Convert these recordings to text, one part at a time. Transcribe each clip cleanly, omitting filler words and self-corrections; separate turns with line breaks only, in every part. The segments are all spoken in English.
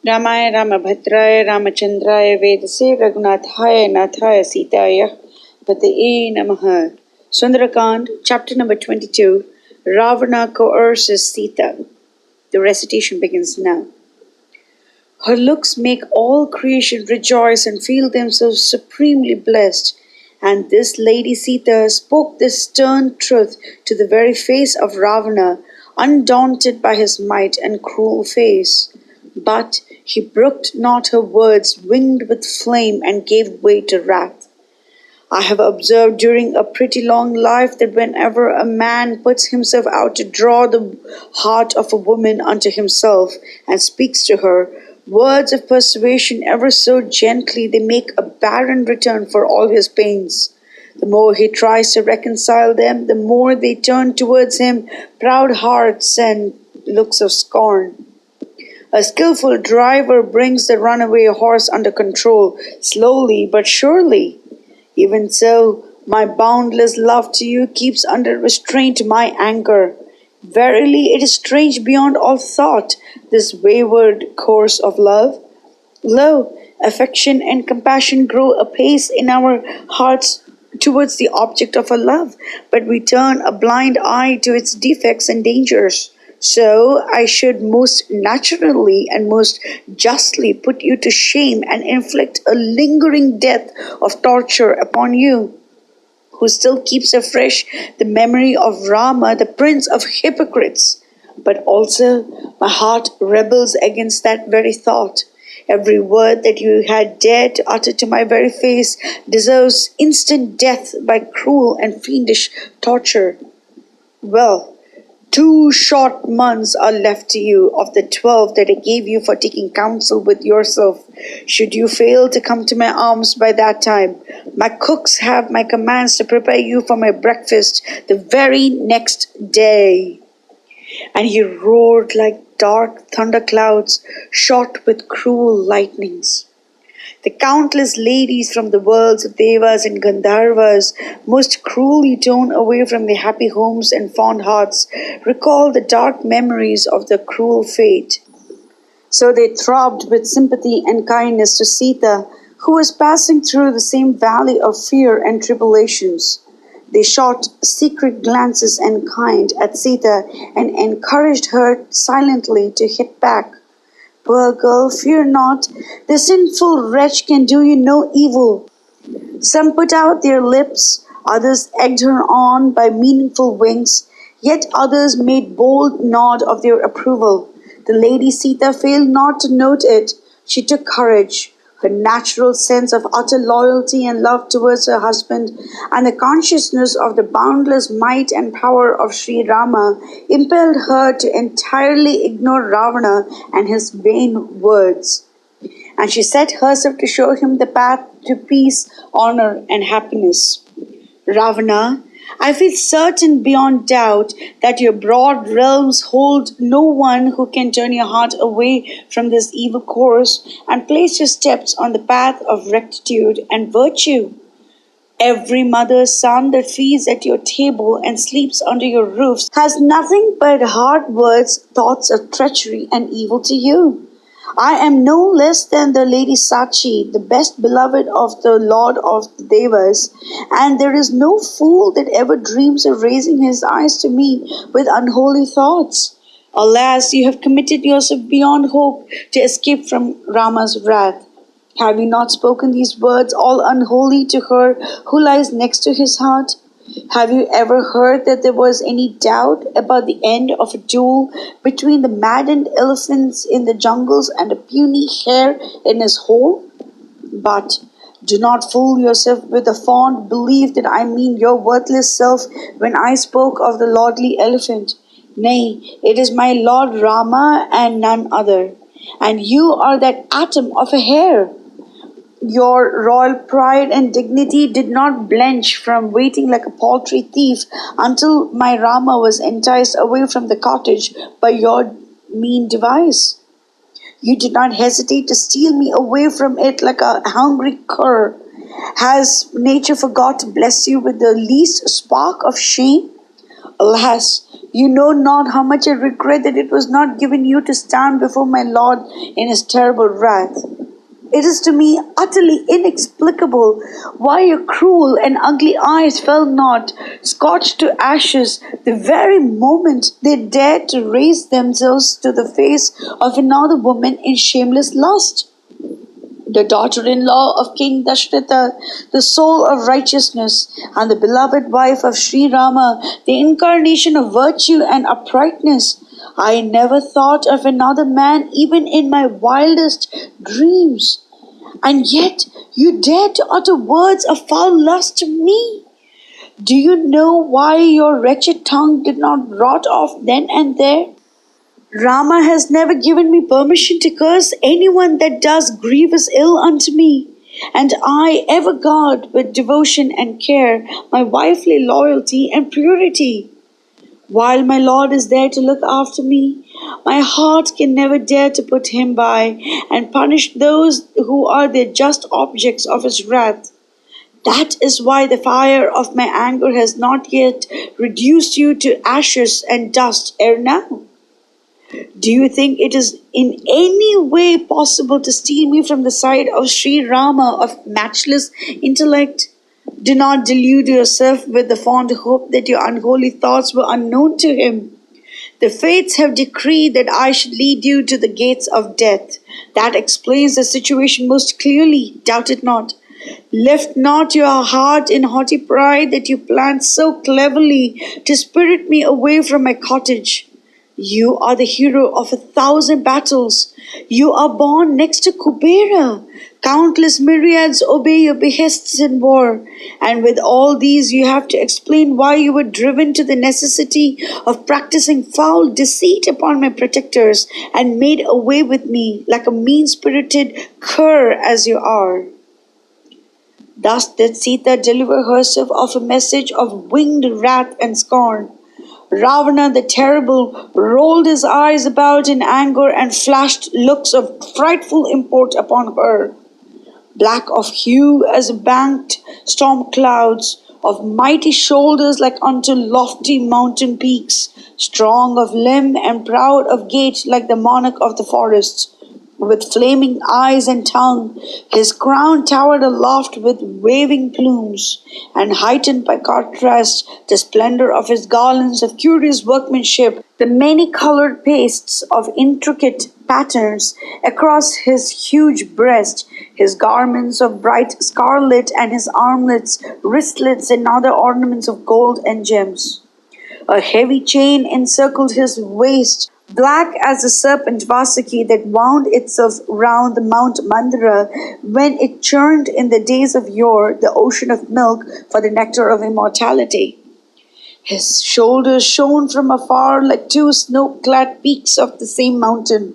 Ramaya Ramabhadraya Ramachandraya Vedase Raghunathaya Nathaya Sitaya Pataye Namaha. Sundarakand, chapter number 22. Ravana coerces Sita. The recitation begins now. Her looks make all creation rejoice and feel themselves supremely blessed. And this lady Sita spoke this stern truth to the very face of Ravana, undaunted by his might and cruel face. But he brooked not her words, winged with flame, and gave way to wrath. I have observed during a pretty long life that whenever a man puts himself out to draw the heart of a woman unto himself and speaks to her, words of persuasion ever so gently, they make a barren return for all his pains. The more he tries to reconcile them, the more they turn towards him proud hearts and looks of scorn. A skillful driver brings the runaway horse under control, slowly but surely. Even so, my boundless love to you keeps under restraint my anger. Verily, it is strange beyond all thought, this wayward course of love. Lo, affection and compassion grow apace in our hearts towards the object of our love, but we turn a blind eye to its defects and dangers. So I should most naturally and most justly put you to shame and inflict a lingering death of torture upon you, who still keeps afresh the memory of Rama, the prince of hypocrites. But also my heart rebels against that very thought. Every word that you had dared to utter to my very face deserves instant death by cruel and fiendish torture. Well, 2 short months are left to you of the 12 that I gave you for taking counsel with yourself. Should you fail to come to my arms by that time, my cooks have my commands to prepare you for my breakfast the very next day. And he roared like dark thunderclouds shot with cruel lightnings. The countless ladies from the worlds of Devas and Gandharvas, most cruelly torn away from their happy homes and fond hearts, recall the dark memories of their cruel fate. So they throbbed with sympathy and kindness to Sita, who was passing through the same valley of fear and tribulations. They shot secret glances and kind at Sita and encouraged her silently to hit back. Poor girl, fear not. The sinful wretch can do you no evil. Some put out their lips, others egged her on by meaningful winks, yet others made bold nod of their approval. The lady Sita failed not to note it. She took courage. Her natural sense of utter loyalty and love towards her husband and the consciousness of the boundless might and power of Sri Rama impelled her to entirely ignore Ravana and his vain words. And she set herself to show him the path to peace, honor, and happiness. Ravana, I feel certain beyond doubt that your broad realms hold no one who can turn your heart away from this evil course and place your steps on the path of rectitude and virtue. Every mother's son that feeds at your table and sleeps under your roofs has nothing but hard words, thoughts of treachery and evil to you. I am no less than the Lady Sachi, the best beloved of the Lord of the Devas, and there is no fool that ever dreams of raising his eyes to me with unholy thoughts. Alas, you have committed yourself beyond hope to escape from Rama's wrath. Have you not spoken these words all unholy to her who lies next to his heart? Have you ever heard that there was any doubt about the end of a duel between the maddened elephants in the jungles and a puny hare in his hole? But do not fool yourself with a fond belief that I mean your worthless self when I spoke of the lordly elephant. Nay, it is my Lord Rama and none other, and you are that atom of a hare. Your royal pride and dignity did not blench from waiting like a paltry thief until my Rama was enticed away from the cottage by your mean device. You did not hesitate to steal me away from it like a hungry cur. Has nature forgot to bless you with the least spark of shame? Alas, you know not how much I regret that it was not given you to stand before my Lord in his terrible wrath. It is to me utterly inexplicable why your cruel and ugly eyes fell not, scorched to ashes, the very moment they dared to raise themselves to the face of another woman in shameless lust. The daughter-in-law of King Dashratha, the soul of righteousness, and the beloved wife of Sri Rama, the incarnation of virtue and uprightness. I never thought of another man even in my wildest dreams. And yet you dare to utter words of foul lust to me. Do you know why your wretched tongue did not rot off then and there? Rama has never given me permission to curse anyone that does grievous ill unto me, and I ever guard with devotion and care my wifely loyalty and purity. While my Lord is there to look after me, my heart can never dare to put him by and punish those who are the just objects of his wrath. That is why the fire of my anger has not yet reduced you to ashes and dust ere now. Do you think it is in any way possible to steal me from the side of Sri Rama of matchless intellect? Do not delude yourself with the fond hope that your unholy thoughts were unknown to him. The fates have decreed that I should lead you to the gates of death. That explains the situation most clearly, doubt it not. Lift not your heart in haughty pride that you planned so cleverly to spirit me away from my cottage. You are the hero of 1,000 battles. You are born next to Kubera. Countless myriads obey your behests in war. And with all these, you have to explain why you were driven to the necessity of practicing foul deceit upon my protectors and made away with me like a mean-spirited cur as you are. Thus did Sita deliver herself of a message of winged wrath and scorn. Ravana the terrible rolled his eyes about in anger and flashed looks of frightful import upon her. Black of hue as banked storm clouds, of mighty shoulders like unto lofty mountain peaks, strong of limb and proud of gait like the monarch of the forests. With flaming eyes and tongue, his crown towered aloft with waving plumes, and heightened by contrast the splendor of his garlands of curious workmanship, the many-colored pastes of intricate patterns across his huge breast, his garments of bright scarlet, and his armlets, wristlets, and other ornaments of gold and gems. A heavy chain encircled his waist, black as the serpent Vasaki that wound itself round the Mount Mandara when it churned in the days of yore the ocean of milk for the nectar of immortality. His shoulders shone from afar like two snow-clad peaks of the same mountain,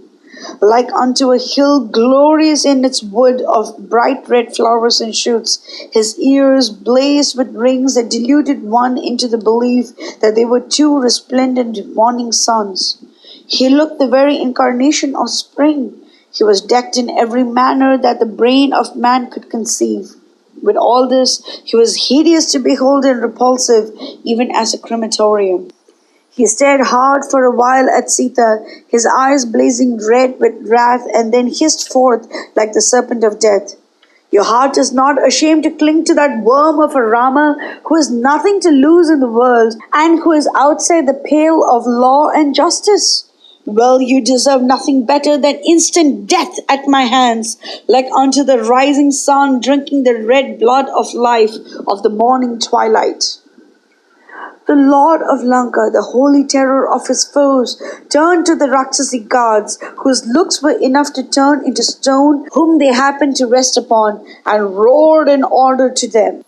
like unto a hill glorious in its wood of bright red flowers and shoots. His ears blazed with rings that deluded one into the belief that they were two resplendent morning suns. He looked the very incarnation of spring. He was decked in every manner that the brain of man could conceive. With all this, he was hideous to behold and repulsive, even as a crematorium. He stared hard for a while at Sita, his eyes blazing red with wrath, and then hissed forth like the serpent of death. Your heart is not ashamed to cling to that worm of a Rama who has nothing to lose in the world and who is outside the pale of law and justice. Well, you deserve nothing better than instant death at my hands, like unto the rising sun drinking the red blood of life of the morning twilight. The Lord of Lanka, the holy terror of his foes, turned to the Rakshasi gods, whose looks were enough to turn into stone whom they happened to rest upon, and roared an order to them.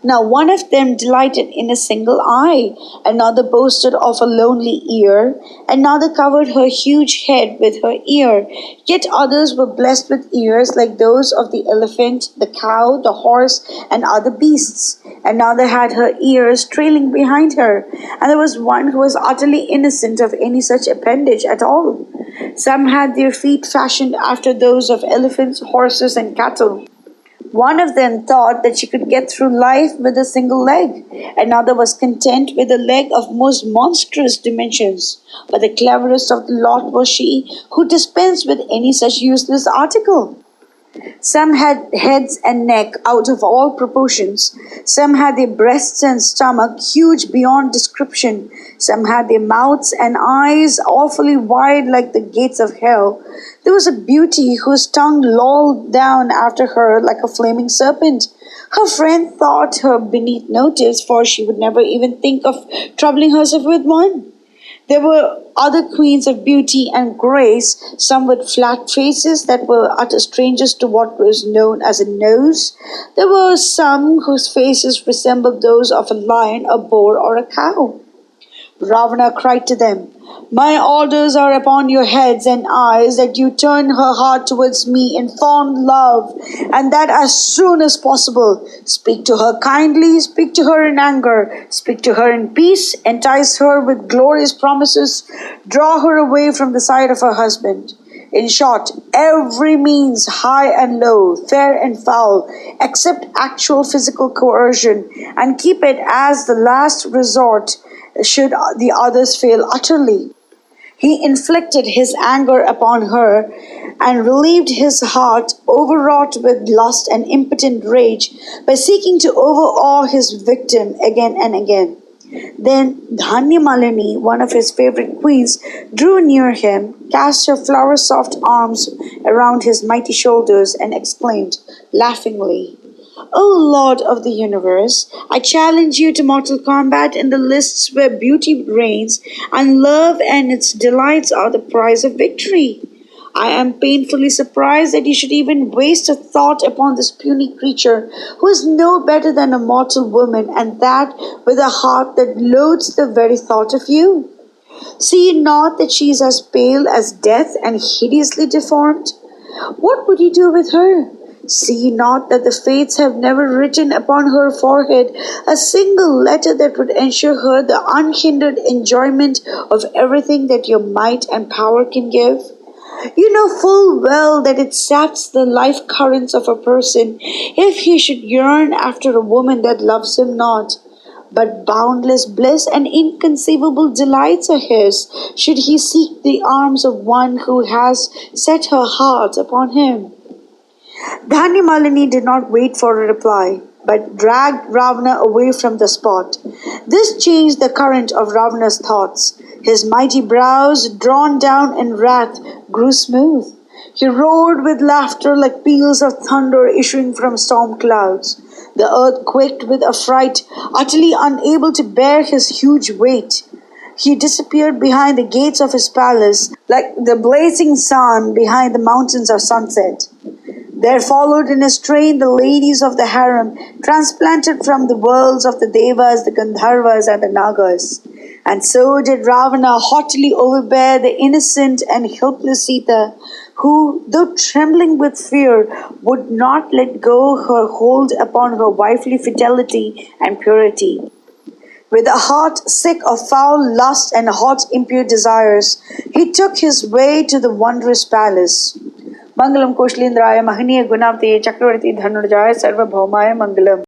Now one of them delighted in a single eye, another boasted of a lonely ear, another covered her huge head with her ear, yet others were blessed with ears like those of the elephant, the cow, the horse, and other beasts. Another had her ears trailing behind her, and there was one who was utterly innocent of any such appendage at all. Some had their feet fashioned after those of elephants, horses, and cattle. One of them thought that she could get through life with a single leg. Another was content with a leg of most monstrous dimensions. But the cleverest of the lot was she who dispensed with any such useless article. Some had heads and neck out of all proportions. Some had their breasts and stomach huge beyond description. Some had their mouths and eyes awfully wide like the gates of hell. There was a beauty whose tongue lolled down after her like a flaming serpent. Her friend thought her beneath notice, for she would never even think of troubling herself with one. There were other queens of beauty and grace, some with flat faces that were utter strangers to what was known as a nose. There were some whose faces resembled those of a lion, a boar, or a cow. Ravana cried to them, "My orders are upon your heads and eyes that you turn her heart towards me in fond love, and that as soon as possible. Speak to her kindly, speak to her in anger, speak to her in peace, entice her with glorious promises, draw her away from the side of her husband. In short, every means, high and low, fair and foul, except actual physical coercion, and keep it as the last resort should the others fail utterly." He inflicted his anger upon her and relieved his heart, overwrought with lust and impotent rage, by seeking to overawe his victim again and again. Then Dhanyamalini, one of his favorite queens, drew near him, cast her flower-soft arms around his mighty shoulders, and exclaimed laughingly, "O Lord of the universe, I challenge you to mortal combat in the lists where beauty reigns and love and its delights are the prize of victory. I am painfully surprised that you should even waste a thought upon this puny creature who is no better than a mortal woman, and that with a heart that loathes the very thought of you. See you not that she is as pale as death and hideously deformed? What would you do with her? See you not that the fates have never written upon her forehead a single letter that would ensure her the unhindered enjoyment of everything that your might and power can give? You know full well that it saps the life currents of a person if he should yearn after a woman that loves him not. But boundless bliss and inconceivable delights are his, should he seek the arms of one who has set her heart upon him." Dhanyamalini did not wait for a reply, but dragged Ravana away from the spot. This changed the current of Ravana's thoughts. His mighty brows, drawn down in wrath, grew smooth. He roared with laughter like peals of thunder issuing from storm clouds. The earth quaked with affright, utterly unable to bear his huge weight. He disappeared behind the gates of his palace like the blazing sun behind the mountains of sunset. There followed in his train the ladies of the harem, transplanted from the worlds of the Devas, the Gandharvas, and the Nagas. And so did Ravana haughtily overbear the innocent and helpless Sita, who, though trembling with fear, would not let go her hold upon her wifely fidelity and purity. With a heart sick of foul lust and hot impure desires, he took his way to the wondrous palace. Mangalam Koshalendraya Mahaniya Gunavate Chakravarti Dhanurjaya Sarvabhaumaya Mangalam.